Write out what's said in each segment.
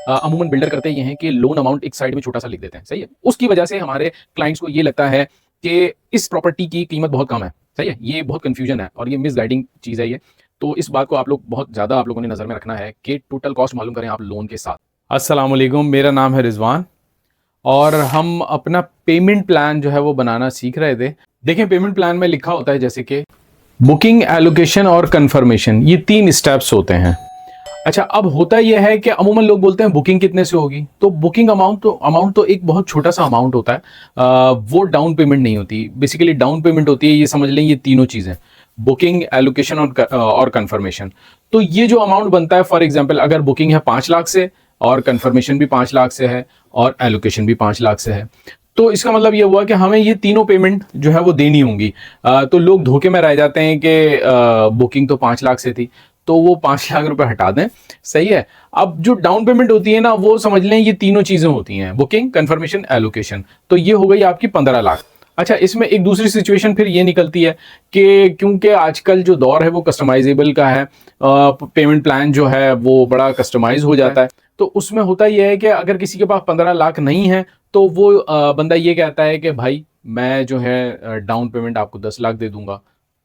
अमूमन बिल्डर करते ये हैं कि लोन अमाउंट एक साइड में छोटा सा लिख देते हैं, सही है। उसकी वजह से हमारे क्लाइंट्स को ये लगता है कि इस प्रॉपर्टी की कीमत बहुत कम है, सही है। ये बहुत कंफ्यूजन है और ये मिसगाइडिंग चीज़ है ये। तो इस बात को आप लोग बहुत ज़्यादा आप लोगों ने नज़र में रखना है कि टोटल कॉस्ट मालूम करें आप लोन के साथ। अस्सलाम वालेकुम, मेरा नाम है रिजवान और हम अपना पेमेंट प्लान जो है वो बनाना सीख रहे थे। देखें, पेमेंट प्लान में लिखा होता है जैसे कि बुकिंग, एलोकेशन और कंफर्मेशन, ये 3 स्टेप्स होते हैं। अच्छा, अब होता यह है कि अमूमन लोग बोलते हैं बुकिंग कितने से होगी, तो बुकिंग अमाउंट तो एक बहुत छोटा सा अमाउंट होता है। वो डाउन पेमेंट नहीं होती। बेसिकली डाउन पेमेंट होती है, ये समझ लें, ये तीनों चीज़ें, बुकिंग, एलोकेशन और कंफर्मेशन। तो ये जो अमाउंट बनता है, फॉर एग्जांपल अगर बुकिंग है 5 लाख से और कंफर्मेशन भी 5 लाख से है और एलोकेशन भी 5 लाख से है, तो इसका मतलब ये हुआ कि हमें ये तीनों पेमेंट जो है वो देनी होंगी। तो लोग धोखे में रह जाते हैं कि बुकिंग तो 5 लाख से थी, तो वो 5 लाख रुपए हटा दें, सही है। अब जो डाउन पेमेंट होती है ना, वो समझ लें ये तीनों चीजें होती हैं, बुकिंग, कंफर्मेशन, एलोकेशन। तो ये हो गई आपकी 15 लाख। अच्छा, इसमें एक दूसरी सिचुएशन फिर ये निकलती है कि क्योंकि आजकल जो दौर है वो कस्टमाइजेबल का है, पेमेंट प्लान जो है वो बड़ा कस्टमाइज हो जाता है। तो उसमें होता यह है कि अगर किसी के पास 15 लाख नहीं है, तो वो बंदा ये कहता है कि भाई मैं जो है डाउन पेमेंट आपको 10 लाख दे दूंगा।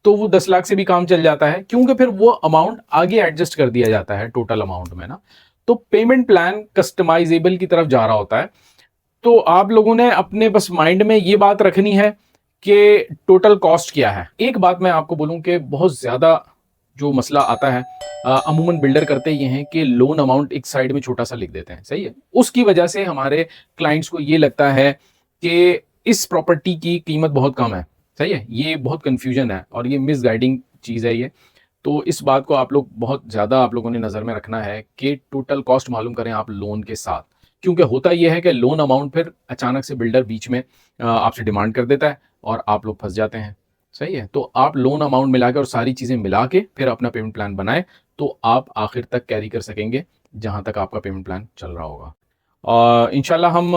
तो वो 10 लाख से भी काम चल जाता है, क्योंकि फिर वो अमाउंट आगे एडजस्ट कर दिया जाता है टोटल अमाउंट में ना। तो पेमेंट प्लान कस्टमाइजेबल की तरफ जा रहा होता है। तो आप लोगों ने अपने बस माइंड में ये बात रखनी है कि टोटल कॉस्ट क्या है। एक बात मैं आपको बोलूं कि बहुत ज्यादा जो मसला आता है, अमूमन बिल्डर करते ये हैं कि लोन अमाउंट एक साइड में छोटा सा लिख देते हैं, सही है। उसकी वजह से हमारे क्लाइंट्स को ये लगता है कि इस प्रॉपर्टी की कीमत बहुत कम है, सही है। ये बहुत कंफ्यूजन है और ये मिसगाइडिंग चीज़ है ये। तो इस बात को आप लोग बहुत ज़्यादा आप लोगों ने नज़र में रखना है कि टोटल कॉस्ट मालूम करें आप लोन के साथ। क्योंकि होता यह है कि लोन अमाउंट फिर अचानक से बिल्डर बीच में आपसे डिमांड कर देता है और आप लोग फंस जाते हैं, सही है। तो आप लोन अमाउंट मिला के और सारी चीज़ें मिला के फिर अपना पेमेंट प्लान बनाएं, तो आप आखिर तक कैरी कर सकेंगे जहाँ तक आपका पेमेंट प्लान चल रहा होगा। और इंशाल्लाह हम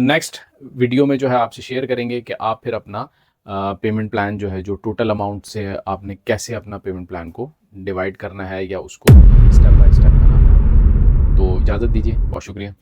नेक्स्ट वीडियो में जो है आपसे शेयर करेंगे कि आप फिर अपना पेमेंट प्लान जो है, जो टोटल अमाउंट से आपने कैसे अपना पेमेंट प्लान को डिवाइड करना है या उसको स्टेप बाय स्टेप करना है। तो इजाज़त दीजिए, बहुत शुक्रिया।